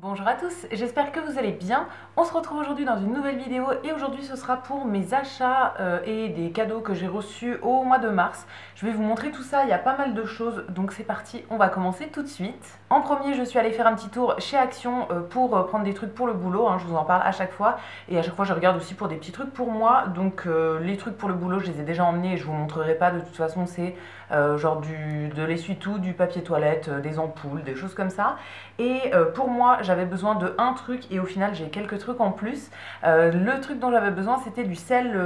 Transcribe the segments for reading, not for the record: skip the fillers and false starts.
Bonjour à tous, j'espère que vous allez bien. On se retrouve aujourd'hui dans une nouvelle vidéo et aujourd'hui ce sera pour mes achats et des cadeaux que j'ai reçus au mois de mars. Je vais vous montrer tout ça, il y a pas mal de choses, donc c'est parti, on va commencer tout de suite. En premier, je suis allée faire un petit tour chez Action pour prendre des trucs pour le boulot, je vous en parle à chaque fois. Et à chaque fois je regarde aussi pour des petits trucs pour moi, donc les trucs pour le boulot je les ai déjà emmenés et je vous montrerai pas, de toute façon c'est genre de l'essuie-tout, du papier toilette, des ampoules, des choses comme ça. Et pour moi, j'avais besoin de un truc et au final, j'ai quelques trucs en plus. Le truc dont j'avais besoin, c'était du sel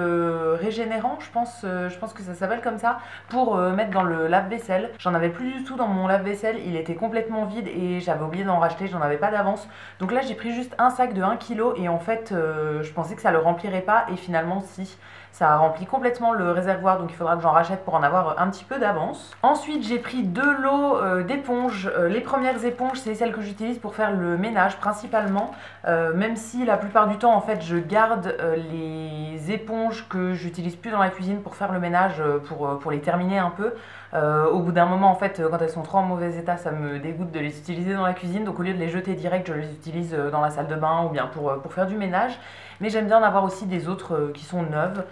régénérant, je pense que ça s'appelle comme ça, pour mettre dans le lave-vaisselle. J'en avais plus du tout dans mon lave-vaisselle, il était complètement vide et j'avais oublié d'en racheter, j'en avais pas d'avance. Donc là, j'ai pris juste un sac de 1 kg et en fait, je pensais que ça le remplirait pas et finalement, si. Ça remplit complètement le réservoir, donc il faudra que j'en rachète pour en avoir un petit peu d'avance. Ensuite, j'ai pris 2 lots d'éponges. Les premières éponges, c'est celles que j'utilise pour faire le ménage principalement. Même si la plupart du temps, en fait, je garde les éponges que j'utilise plus dans la cuisine pour faire le ménage, pour les terminer un peu. Au bout d'un moment, en fait, quand elles sont trop en mauvais état, ça me dégoûte de les utiliser dans la cuisine. Donc au lieu de les jeter direct, je les utilise dans la salle de bain ou bien pour faire du ménage. Mais j'aime bien en avoir aussi des autres qui sont neuves.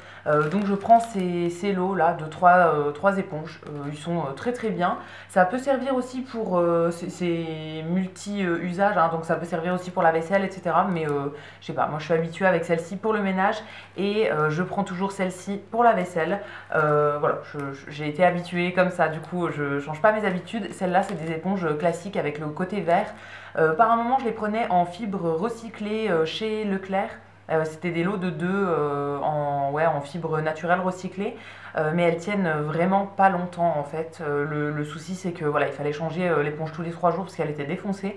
Donc je prends ces lots là de 3 éponges. Ils sont très très bien. Ça peut servir aussi pour c'est multi-usage, donc ça peut servir aussi pour la vaisselle, etc. Mais je sais pas, moi je suis habituée avec celle-ci pour le ménage et je prends toujours celle-ci pour la vaisselle. Voilà, j'ai été habituée comme ça, du coup je change pas mes habitudes. Celle-là, c'est des éponges classiques avec le côté vert. Par un moment, je les prenais en fibre recyclée chez Leclerc. C'était des lots de 2 en fibre naturelle recyclée, mais elles tiennent vraiment pas longtemps en fait. Le souci, c'est que voilà, il fallait changer l'éponge tous les 3 jours parce qu'elle était défoncée.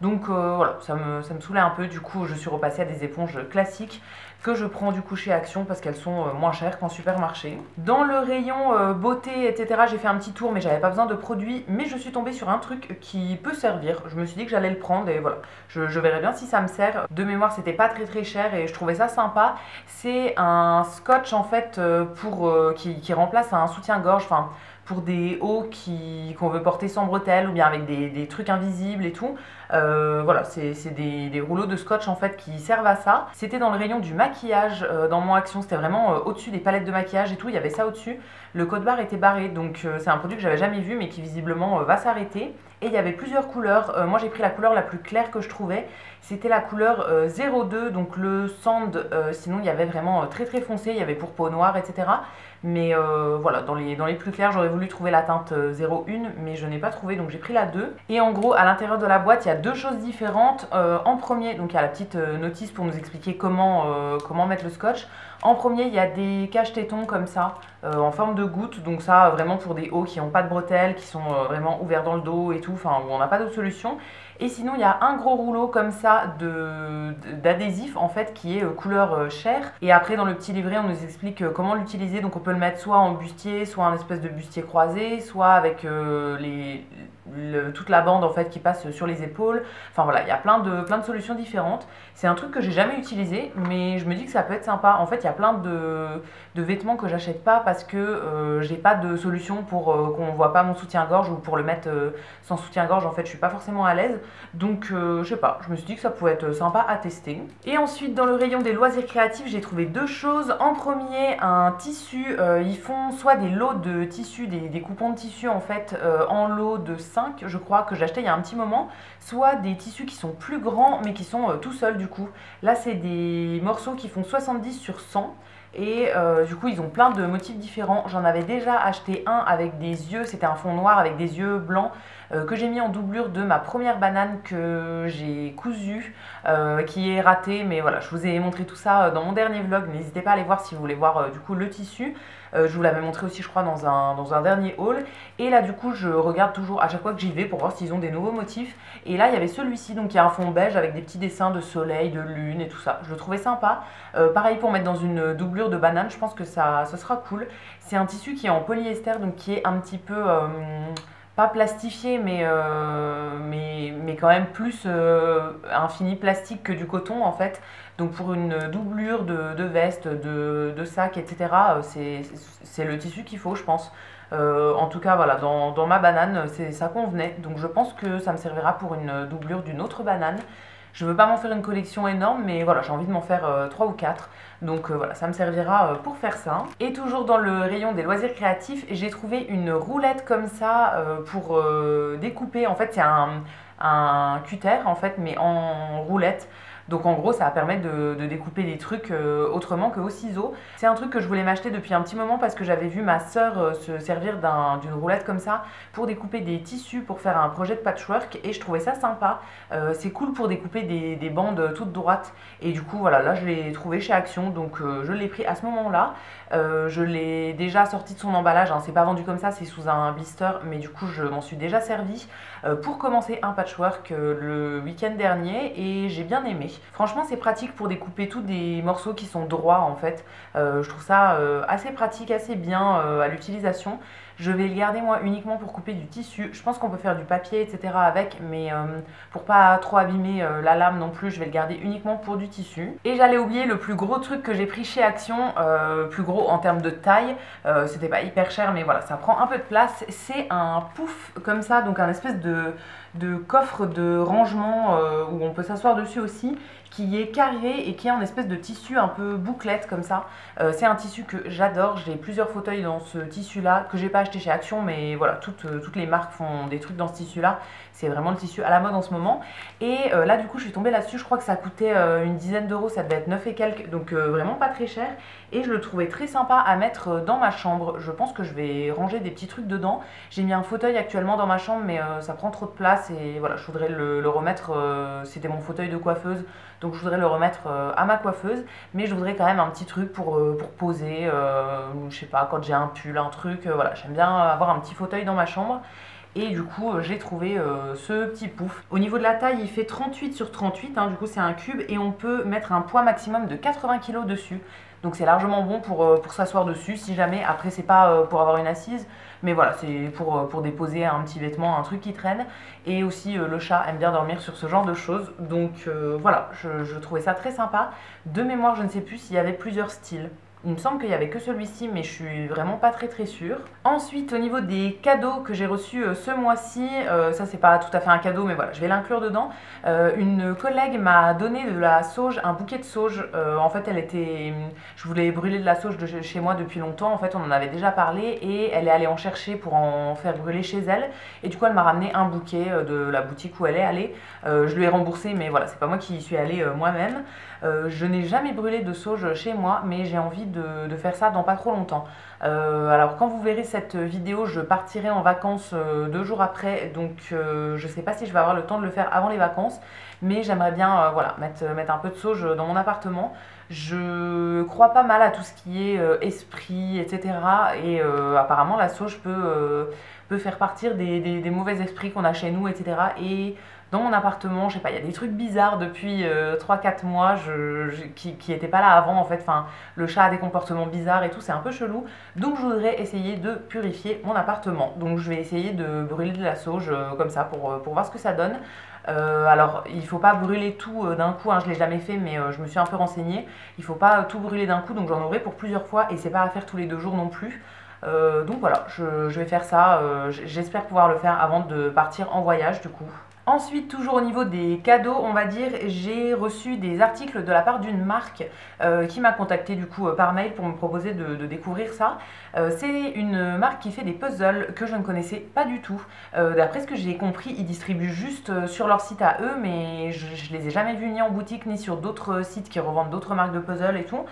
Donc voilà, ça me saoulait un peu. Du coup, je suis repassée à des éponges classiques que je prends du coup chez Action parce qu'elles sont moins chères qu'en supermarché. Dans le rayon beauté, etc., j'ai fait un petit tour, mais j'avais pas besoin de produits. Mais je suis tombée sur un truc qui peut servir. Je me suis dit que j'allais le prendre et voilà. Je verrai bien si ça me sert. De mémoire, c'était pas très très cher et je trouvais ça sympa. C'est un scotch en fait qui remplace un soutien-gorge. Enfin, pour des hauts qu'on veut porter sans bretelles ou bien avec des trucs invisibles et tout. Voilà, c'est des rouleaux de scotch en fait qui servent à ça. C'était dans le rayon du maquillage dans mon Action, c'était vraiment au-dessus des palettes de maquillage et tout, il y avait ça au-dessus. Le code barre était barré, donc c'est un produit que j'avais jamais vu mais qui visiblement va s'arrêter. Et il y avait plusieurs couleurs. Moi j'ai pris la couleur la plus claire que je trouvais. C'était la couleur 02, donc le sand. Sinon il y avait vraiment très très foncé, il y avait pour peau noire, etc. Mais voilà, dans les plus clairs, j'aurais voulu trouver la teinte 01, mais je n'ai pas trouvé, donc j'ai pris la 2. Et en gros, à l'intérieur de la boîte, il y a 2 choses différentes. En premier, donc il y a la petite notice pour nous expliquer comment mettre le scotch. En premier, il y a des cache-tétons comme ça, en forme de gouttes. Donc ça, vraiment pour des hauts qui n'ont pas de bretelles, qui sont vraiment ouverts dans le dos et tout, enfin où on n'a pas d'autre solution. Et sinon, il y a un gros rouleau comme ça d'adhésif en fait qui est couleur chair. Et après, dans le petit livret, on nous explique comment l'utiliser. Donc on peut le mettre soit en bustier, soit en espèce de bustier croisé, soit avec toute la bande en fait qui passe sur les épaules. Enfin voilà, il y a plein de solutions différentes. C'est un truc que j'ai jamais utilisé, mais je me dis que ça peut être sympa. En fait, il y a plein de vêtements que j'achète pas parce que j'ai pas de solution pour qu'on voit pas mon soutien-gorge ou pour le mettre sans soutien-gorge. En fait, je suis pas forcément à l'aise. Donc, je sais pas, je me suis dit que ça pouvait être sympa à tester. Et ensuite, dans le rayon des loisirs créatifs, j'ai trouvé 2 choses. En premier, un tissu. Ils font soit des lots de tissus, des coupons de tissu en fait, en lot de 5, je crois, que j'ai acheté il y a un petit moment. Soit des tissus qui sont plus grands, mais qui sont tout seuls du coup. Là, c'est des morceaux qui font 70 sur 100. Et du coup, ils ont plein de motifs différents. J'en avais déjà acheté un avec des yeux, c'était un fond noir avec des yeux blancs que j'ai mis en doublure de ma première banane que j'ai cousue, qui est ratée. Mais voilà, je vous ai montré tout ça dans mon dernier vlog. N'hésitez pas à aller voir si vous voulez voir du coup le tissu. Je vous l'avais montré aussi, je crois, dans un dernier haul. Et là, du coup, je regarde toujours à chaque fois que j'y vais pour voir s'ils ont des nouveaux motifs. Et là, il y avait celui-ci, donc il y a un fond beige avec des petits dessins de soleil, de lune et tout ça. Je le trouvais sympa. Pareil pour mettre dans une doublure de banane, je pense que ça sera cool. C'est un tissu qui est en polyester, donc qui est un petit peu pas plastifié, mais quand même plus un fini plastique que du coton en fait. Donc pour une doublure de veste, de sac, etc., c'est le tissu qu'il faut, je pense. En tout cas, voilà, dans ma banane, ça convenait. Donc je pense que ça me servira pour une doublure d'une autre banane. Je veux pas m'en faire une collection énorme, mais voilà, j'ai envie de m'en faire 3 ou 4. Donc voilà, ça me servira pour faire ça. Et toujours dans le rayon des loisirs créatifs, j'ai trouvé une roulette comme ça pour découper. En fait, c'est un cutter en fait, mais en roulette. Donc en gros, ça va permettre de découper des trucs autrement qu'au ciseau. C'est un truc que je voulais m'acheter depuis un petit moment parce que j'avais vu ma sœur se servir d'une roulette comme ça pour découper des tissus pour faire un projet de patchwork et je trouvais ça sympa. C'est cool pour découper des bandes toutes droites et du coup voilà, là je l'ai trouvé chez Action donc je l'ai pris à ce moment-là. Je l'ai déjà sorti de son emballage, hein. C'est pas vendu comme ça, c'est sous un blister mais du coup je m'en suis déjà servi pour commencer un patchwork le week-end dernier et j'ai bien aimé. Franchement, c'est pratique pour découper tous des morceaux qui sont droits en fait. Je trouve ça assez pratique, assez bien à l'utilisation. Je vais le garder moi uniquement pour couper du tissu. Je pense qu'on peut faire du papier, etc. avec, mais pour pas trop abîmer la lame non plus, je vais le garder uniquement pour du tissu. Et j'allais oublier le plus gros truc que j'ai pris chez Action, plus gros en termes de taille. C'était pas hyper cher, mais voilà, ça prend un peu de place. C'est un pouf comme ça, donc un espèce de coffre de rangement où on peut s'asseoir dessus aussi, qui est carré et qui est en espèce de tissu un peu bouclette comme ça. C'est un tissu que j'adore, j'ai plusieurs fauteuils dans ce tissu là que j'ai pas acheté chez Action mais voilà, toutes les marques font des trucs dans ce tissu là. C'est vraiment le tissu à la mode en ce moment. Et là du coup je suis tombée là-dessus, je crois que ça coûtait une dizaine d'euros, ça devait être 9 et quelques, donc vraiment pas très cher. Et je le trouvais très sympa à mettre dans ma chambre. Je pense que je vais ranger des petits trucs dedans. J'ai mis un fauteuil actuellement dans ma chambre mais ça prend trop de place et voilà, je voudrais le remettre, c'était mon fauteuil de coiffeuse. Donc je voudrais le remettre à ma coiffeuse, mais je voudrais quand même un petit truc pour poser, je sais pas, quand j'ai un pull, un truc, voilà, j'aime bien avoir un petit fauteuil dans ma chambre. Et du coup, j'ai trouvé ce petit pouf. Au niveau de la taille, il fait 38 sur 38, hein, du coup c'est un cube, et on peut mettre un poids maximum de 80 kg dessus. Donc c'est largement bon pour s'asseoir dessus, si jamais. Après, c'est pas pour avoir une assise, mais voilà, c'est pour déposer un petit vêtement, un truc qui traîne. Et aussi, le chat aime bien dormir sur ce genre de choses. Donc voilà, je trouvais ça très sympa. De mémoire, je ne sais plus s'il y avait plusieurs styles. Il me semble qu'il n'y avait que celui-ci, mais je suis vraiment pas très sûre. Ensuite, au niveau des cadeaux que j'ai reçus ce mois-ci, ça c'est pas tout à fait un cadeau, mais voilà, je vais l'inclure dedans. Une collègue m'a donné de la sauge, un bouquet de sauge. En fait, je voulais brûler de la sauge de chez moi depuis longtemps. En fait, on en avait déjà parlé et elle est allée en chercher pour en faire brûler chez elle. Et du coup, elle m'a ramené un bouquet de la boutique où elle est allée. Je lui ai remboursé, mais voilà, c'est pas moi qui y suis allée moi-même. Je n'ai jamais brûlé de sauge chez moi, mais j'ai envie de faire ça dans pas trop longtemps. Alors quand vous verrez cette vidéo, je partirai en vacances 2 jours après, donc je sais pas si je vais avoir le temps de le faire avant les vacances, mais j'aimerais bien voilà, mettre un peu de sauge dans mon appartement. Je crois pas mal à tout ce qui est esprit, etc. Et apparemment la sauge peut faire partir des mauvais esprits qu'on a chez nous, etc. Et dans mon appartement, je sais pas, il y a des trucs bizarres depuis 3-4 mois qui étaient pas là avant en fait. Enfin, le chat a des comportements bizarres et tout, c'est un peu chelou. Donc je voudrais essayer de purifier mon appartement. Donc je vais essayer de brûler de la sauge comme ça pour voir ce que ça donne. Alors il faut pas brûler tout d'un coup, hein, je l'ai jamais fait mais je me suis un peu renseignée. Il faut pas tout brûler d'un coup, donc j'en aurai pour plusieurs fois et c'est pas à faire tous les 2 jours non plus. Donc voilà, je vais faire ça, j'espère pouvoir le faire avant de partir en voyage du coup. Ensuite, toujours au niveau des cadeaux, on va dire, j'ai reçu des articles de la part d'une marque qui m'a contacté du coup par mail pour me proposer de découvrir ça. C'est une marque qui fait des puzzles que je ne connaissais pas du tout. D'après ce que j'ai compris, ils distribuent juste sur leur site à eux, mais je les ai jamais vus ni en boutique ni sur d'autres sites qui revendent d'autres marques de puzzles et tout.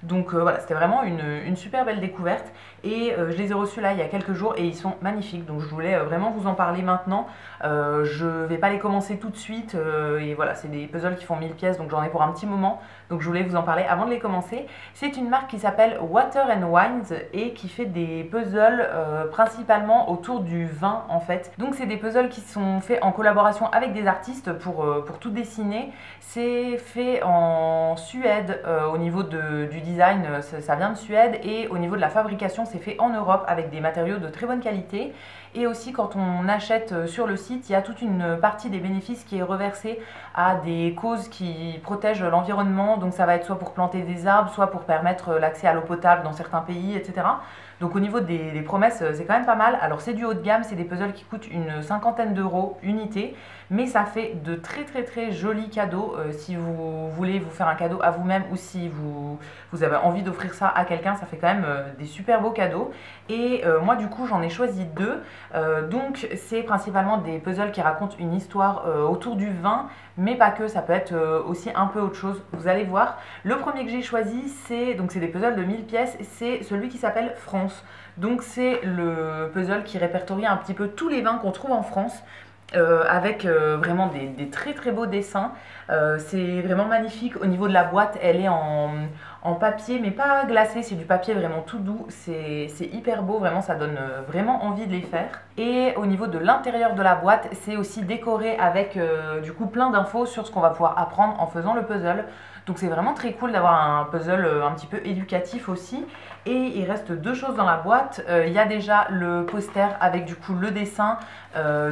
Donc voilà, c'était vraiment une super belle découverte et je les ai reçus là il y a quelques jours et ils sont magnifiques, donc je voulais vraiment vous en parler maintenant. Je vais pas les commencer tout de suite et voilà, c'est des puzzles qui font 1000 pièces donc j'en ai pour un petit moment, donc je voulais vous en parler avant de les commencer. C'est une marque qui s'appelle Water and Wines et qui fait des puzzles principalement autour du vin en fait. Donc c'est des puzzles qui sont faits en collaboration avec des artistes pour tout dessiner. C'est fait en Suède au niveau du design, ça vient de Suède et au niveau de la fabrication c'est fait en Europe avec des matériaux de très bonne qualité. Et aussi quand on achète sur le site, il y a toute une partie des bénéfices qui est reversée à des causes qui protègent l'environnement. Donc ça va être soit pour planter des arbres, soit pour permettre l'accès à l'eau potable dans certains pays, etc. Donc au niveau des promesses, c'est quand même pas mal. Alors c'est du haut de gamme, c'est des puzzles qui coûtent une cinquantaine d'euros unité, mais ça fait de très très très jolis cadeaux si vous voulez vous faire un cadeau à vous-même ou si vous avez envie d'offrir ça à quelqu'un, ça fait quand même des super beaux cadeaux. Et moi du coup j'en ai choisi deux. Donc c'est principalement des puzzles qui racontent une histoire autour du vin, mais pas que, ça peut être aussi un peu autre chose, vous allez voir. Le premier que j'ai choisi, c'est des puzzles de 1000 pièces, c'est celui qui s'appelle France. Donc c'est le puzzle qui répertorie un petit peu tous les vins qu'on trouve en France. Avec vraiment des très très beaux dessins. C'est vraiment magnifique. Au niveau de la boîte, elle est en papier, mais pas glacé, c'est du papier vraiment tout doux. C'est hyper beau, vraiment, ça donne vraiment envie de les faire. Et au niveau de l'intérieur de la boîte, c'est aussi décoré avec du coup plein d'infos sur ce qu'on va pouvoir apprendre en faisant le puzzle. Donc c'est vraiment très cool d'avoir un puzzle un petit peu éducatif aussi. Et il reste deux choses dans la boîte. Il y a déjà le poster avec du coup le dessin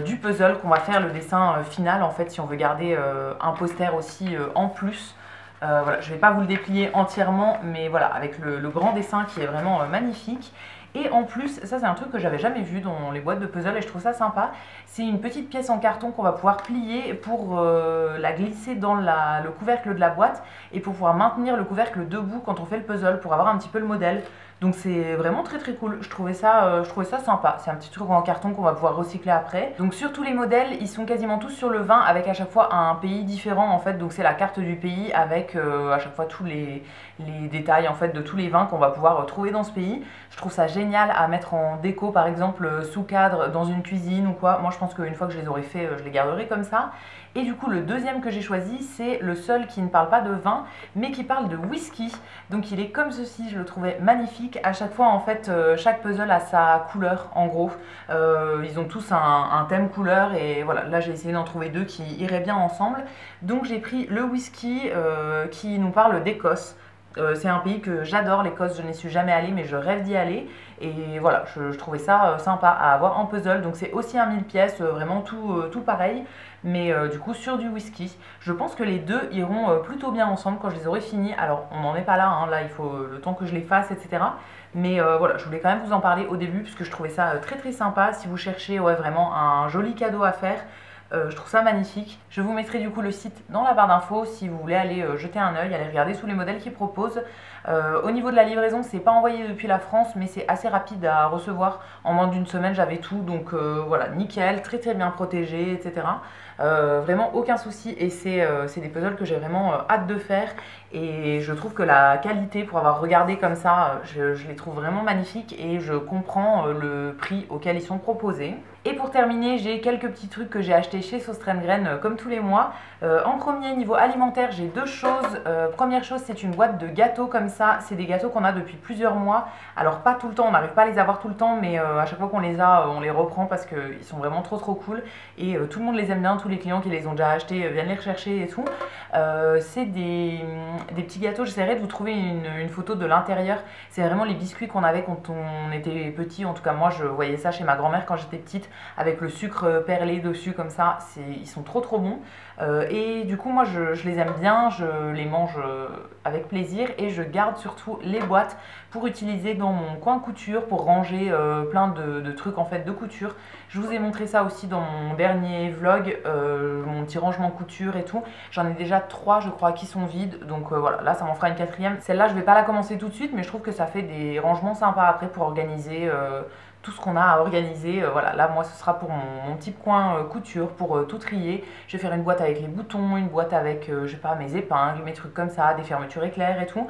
du puzzle qu'on va faire, le dessin final en fait si on veut garder un poster aussi en plus. Voilà, je ne vais pas vous le déplier entièrement, mais voilà, avec le grand dessin qui est vraiment magnifique. Et en plus, ça c'est un truc que j'avais jamais vu dans les boîtes de puzzle et je trouve ça sympa. C'est une petite pièce en carton qu'on va pouvoir plier pour la glisser dans le couvercle de la boîte et pour pouvoir maintenir le couvercle debout quand on fait le puzzle pour avoir un petit peu le modèle. Donc c'est vraiment très très cool, je trouvais ça sympa. C'est un petit truc en carton qu'on va pouvoir recycler après. Donc sur tous les modèles, ils sont quasiment tous sur le vin avec à chaque fois un pays différent en fait. Donc c'est la carte du pays avec à chaque fois tous les détails en fait de tous les vins qu'on va pouvoir trouver dans ce pays. Je trouve ça génial à mettre en déco par exemple sous cadre dans une cuisine ou quoi. Moi je pense qu'une fois que je les aurai fait, je les garderai comme ça. Et du coup le deuxième que j'ai choisi, c'est le seul qui ne parle pas de vin mais qui parle de whisky. Donc il est comme ceci, je le trouvais magnifique. À chaque fois en fait chaque puzzle a sa couleur en gros. Ils ont tous un thème couleur et voilà, là j'ai essayé d'en trouver deux qui iraient bien ensemble. Donc j'ai pris le whisky qui nous parle d'Écosse. C'est un pays que j'adore, l'Écosse, je n'y suis jamais allée mais je rêve d'y aller. Et voilà, je trouvais ça sympa à avoir en puzzle. Donc c'est aussi un 1000 pièces, vraiment tout pareil. Mais du coup sur du whisky. Je pense que les deux iront plutôt bien ensemble quand je les aurai finis. Alors on n'en est pas là, hein, là il faut le temps que je les fasse, etc. Mais voilà, je voulais quand même vous en parler au début puisque je trouvais ça très très sympa. Si vous cherchez vraiment un joli cadeau à faire, je trouve ça magnifique. Je vous mettrai du coup le site dans la barre d'infos si vous voulez aller jeter un œil, aller regarder tous les modèles qu'ils proposent. Au niveau de la livraison, c'est pas envoyé depuis la France, mais c'est assez rapide à recevoir. En moins d'une semaine, j'avais tout, donc voilà, nickel, très très bien protégé, etc. Vraiment aucun souci et c'est des puzzles que j'ai vraiment hâte de faire et je trouve que la qualité pour avoir regardé comme ça, je les trouve vraiment magnifiques et je comprends le prix auquel ils sont proposés. Et pour terminer, j'ai quelques petits trucs que j'ai achetés chez Sauce Train Graine comme tous les mois. En premier, niveau alimentaire, j'ai deux choses. Première chose, c'est une boîte de gâteaux comme ça. C'est des gâteaux qu'on a depuis plusieurs mois. Alors pas tout le temps, on n'arrive pas à les avoir tout le temps, mais à chaque fois qu'on les a, on les reprend parce qu'ils sont vraiment trop cool. Et tout le monde les aime bien, tous les clients qui les ont déjà achetés viennent les rechercher et tout. C'est des petits gâteaux, j'essaierai de vous trouver une photo de l'intérieur. C'est vraiment les biscuits qu'on avait quand on était petit. En tout cas moi je voyais ça chez ma grand-mère quand j'étais petite avec le sucre perlé dessus comme ça. Ils sont trop bons. Et du coup moi je les aime bien, je les mange avec plaisir et je garde surtout les boîtes pour utiliser dans mon coin couture, pour ranger plein de trucs en fait de couture. Je vous ai montré ça aussi dans mon dernier vlog, mon petit rangement couture et tout. J'en ai déjà 3 je crois qui sont vides, donc voilà, là ça m'en fera une quatrième. Celle-là je vais pas la commencer tout de suite, mais je trouve que ça fait des rangements sympas après pour organiser tout ce qu'on a à organiser. Voilà, là moi ce sera pour mon petit coin couture, pour tout trier. Je vais faire une boîte avec les boutons, une boîte avec je sais pas, mes épingles, mes trucs comme ça, des fermetures éclairs et tout.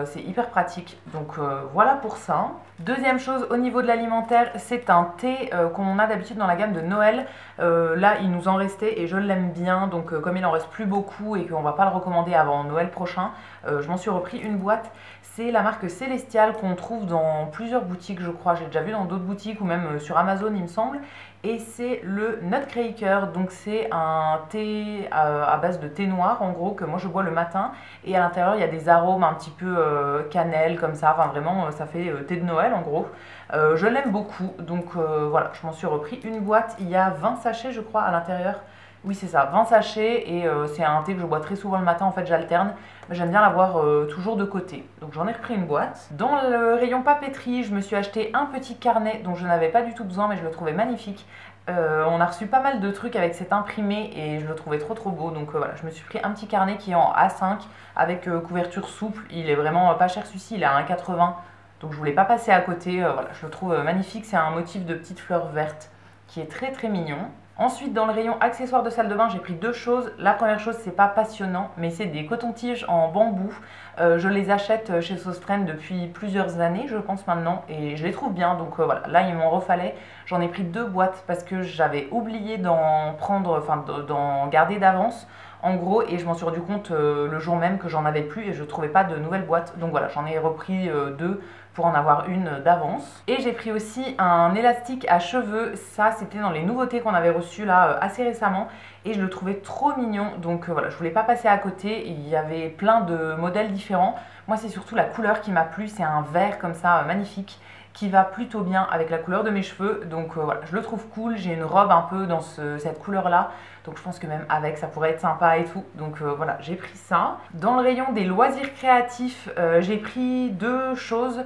C'est hyper pratique, donc voilà pour ça. Deuxième chose au niveau de l'alimentaire, c'est un thé qu'on a d'habitude dans la gamme de Noël. Là il nous en restait et je l'aime bien, donc comme il en reste plus beaucoup et qu'on va pas le recommander avant Noël prochain, je m'en suis repris une boîte. C'est la marque Célestial qu'on trouve dans plusieurs boutiques je crois, j'ai déjà vu dans d'autres boutiques ou même sur Amazon il me semble. Et c'est le Nutcracker, donc c'est un thé à base de thé noir en gros que moi je bois le matin. Et à l'intérieur il y a des arômes un petit peu cannelle comme ça, enfin vraiment ça fait thé de Noël en gros. Je l'aime beaucoup, donc voilà, je m'en suis repris une boîte, il y a 20 sachets je crois à l'intérieur. Oui, c'est ça, 20 sachets et c'est un thé que je bois très souvent le matin, en fait j'alterne, mais j'aime bien l'avoir toujours de côté. Donc j'en ai repris une boîte. Dans le rayon papeterie, je me suis acheté un petit carnet dont je n'avais pas du tout besoin, mais je le trouvais magnifique. On a reçu pas mal de trucs avec cet imprimé et je le trouvais trop beau. Donc voilà, je me suis pris un petit carnet qui est en A5 avec couverture souple. Il est vraiment pas cher celui-ci, il est à 1,80. Donc je voulais pas passer à côté. Voilà, je le trouve magnifique. C'est un motif de petites fleurs vertes qui est très mignon. Ensuite, dans le rayon accessoires de salle de bain, j'ai pris deux choses. La première chose, c'est pas passionnant, mais c'est des cotons-tiges en bambou. Je les achète chez Sostrène depuis plusieurs années, je pense maintenant, et je les trouve bien. Donc voilà, là il m'en refallait. J'en ai pris deux boîtes parce que j'avais oublié d'en prendre, enfin d'en garder d'avance. En gros, et je m'en suis rendu compte le jour même que j'en avais plus et je trouvais pas de nouvelles boîtes. Donc voilà, j'en ai repris deux pour en avoir une d'avance. Et j'ai pris aussi un élastique à cheveux. Ça, c'était dans les nouveautés qu'on avait reçues là assez récemment. Et je le trouvais trop mignon. Donc voilà, je voulais pas passer à côté. Il y avait plein de modèles différents. Moi, c'est surtout la couleur qui m'a plu. C'est un vert comme ça, magnifique, qui va plutôt bien avec la couleur de mes cheveux. Donc voilà, je le trouve cool. J'ai une robe un peu dans cette couleur-là. Donc je pense que même avec, ça pourrait être sympa et tout. Donc voilà, j'ai pris ça. Dans le rayon des loisirs créatifs, j'ai pris deux choses.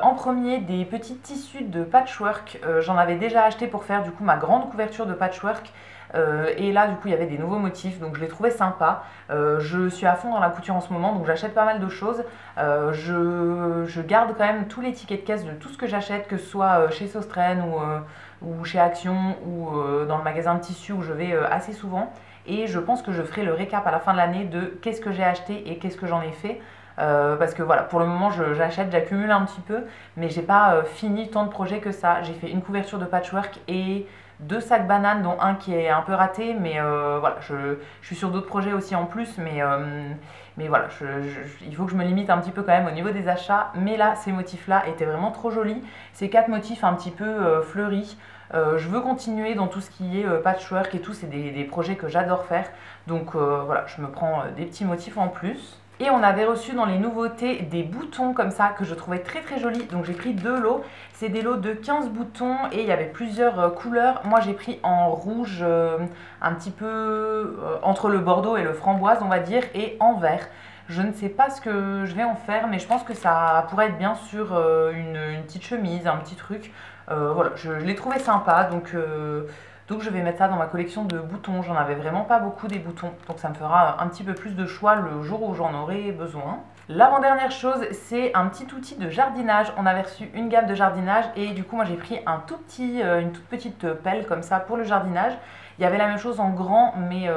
En premier, des petits tissus de patchwork. J'en avais déjà acheté pour faire du coup ma grande couverture de patchwork. Et là du coup il y avait des nouveaux motifs, donc je les trouvais sympas. Je suis à fond dans la couture en ce moment, donc j'achète pas mal de choses. Je garde quand même tous les tickets de caisse de tout ce que j'achète, que ce soit chez Sostrène ou chez Action ou dans le magasin de tissus où je vais assez souvent. Et je pense que je ferai le récap à la fin de l'année de qu'est-ce que j'ai acheté et qu'est-ce que j'en ai fait. Parce que voilà, pour le moment j'achète, j'accumule un petit peu, mais j'ai pas fini tant de projets que ça. J'ai fait une couverture de patchwork et deux sacs bananes, dont un qui est un peu raté, mais voilà, je suis sur d'autres projets aussi en plus, mais voilà, il faut que je me limite un petit peu quand même au niveau des achats. Mais là, ces motifs-là étaient vraiment trop jolis. Ces quatre motifs un petit peu fleuris. Je veux continuer dans tout ce qui est patchwork et tout, c'est des projets que j'adore faire. Donc voilà, je me prends des petits motifs en plus. Et on avait reçu dans les nouveautés des boutons comme ça que je trouvais très jolis. Donc j'ai pris deux lots. C'est des lots de 15 boutons et il y avait plusieurs couleurs. Moi j'ai pris en rouge un petit peu entre le bordeaux et le framboise on va dire, et en vert. Je ne sais pas ce que je vais en faire, mais je pense que ça pourrait être bien sur une petite chemise, un petit truc. Voilà, je l'ai trouvé sympa, donc je vais mettre ça dans ma collection de boutons. J'en avais vraiment pas beaucoup des boutons, donc ça me fera un petit peu plus de choix le jour où j'en aurai besoin. L'avant-dernière chose, c'est un petit outil de jardinage. On avait reçu une gamme de jardinage et du coup moi j'ai pris une toute petite pelle comme ça pour le jardinage. Il y avait la même chose en grand, mais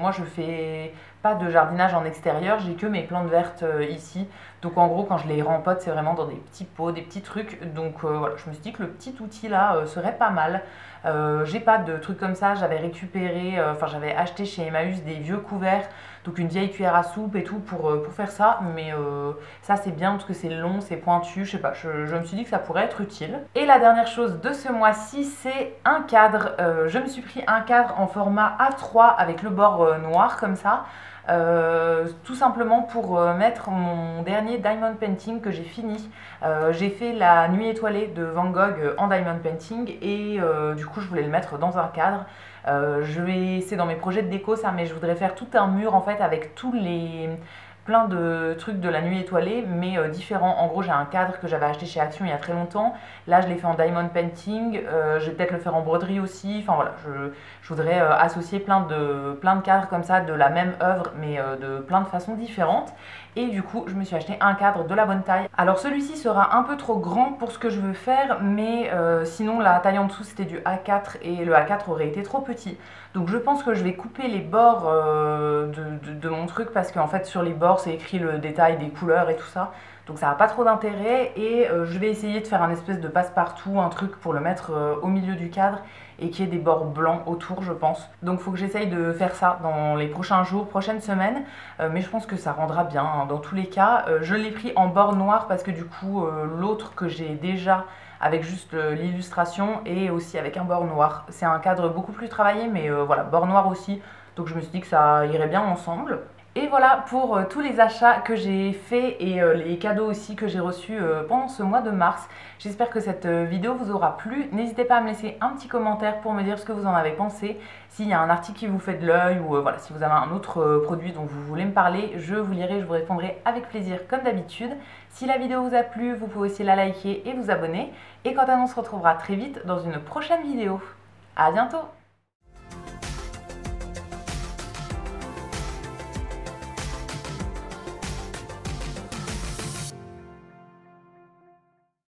moi je fais pas de jardinage en extérieur, j'ai que mes plantes vertes ici. Donc en gros quand je les rempote, c'est vraiment dans des petits pots, des petits trucs. Donc voilà, je me suis dit que le petit outil là serait pas mal. J'ai pas de trucs comme ça, j'avais récupéré, j'avais acheté chez Emmaüs des vieux couverts, donc une vieille cuillère à soupe et tout pour faire ça, mais ça c'est bien parce que c'est long, c'est pointu, je sais pas, je me suis dit que ça pourrait être utile. Et la dernière chose de ce mois-ci, c'est un cadre. Je me suis pris un cadre en format A3 avec le bord noir comme ça. Tout simplement pour mettre mon dernier diamond painting que j'ai fini. J'ai fait la nuit étoilée de Van Gogh en diamond painting et du coup je voulais le mettre dans un cadre. C'est dans mes projets de déco ça, mais je voudrais faire tout un mur en fait avec plein de trucs de la nuit étoilée, mais différents. En gros, j'ai un cadre que j'avais acheté chez Action il y a très longtemps. Là, je l'ai fait en diamond painting. Je vais peut-être le faire en broderie aussi. Enfin voilà, je voudrais associer plein de cadres comme ça de la même œuvre, mais de plein de façons différentes. Et du coup, je me suis acheté un cadre de la bonne taille. Alors celui-ci sera un peu trop grand pour ce que je veux faire, mais sinon la taille en dessous c'était du A4 et le A4 aurait été trop petit. Donc je pense que je vais couper les bords de mon truc parce qu'en fait sur les bords c'est écrit le détail des couleurs et tout ça. Donc ça n'a pas trop d'intérêt et je vais essayer de faire un espèce de passe-partout, un truc pour le mettre au milieu du cadre et qu'il y ait des bords blancs autour je pense. Donc il faut que j'essaye de faire ça dans les prochains jours, prochaines semaines, mais je pense que ça rendra bien hein, dans tous les cas. Je l'ai pris en bord noir parce que du coup l'autre que j'ai déjà avec juste l'illustration et aussi avec un bord noir. C'est un cadre beaucoup plus travaillé mais voilà, bord noir aussi, donc je me suis dit que ça irait bien ensemble. Et voilà pour tous les achats que j'ai faits et les cadeaux aussi que j'ai reçus pendant ce mois de mars. J'espère que cette vidéo vous aura plu. N'hésitez pas à me laisser un petit commentaire pour me dire ce que vous en avez pensé. S'il y a un article qui vous fait de l'œil ou voilà, si vous avez un autre produit dont vous voulez me parler, je vous lirai, je vous répondrai avec plaisir comme d'habitude. Si la vidéo vous a plu, vous pouvez aussi la liker et vous abonner. Et quant à nous, on se retrouvera très vite dans une prochaine vidéo. À bientôt!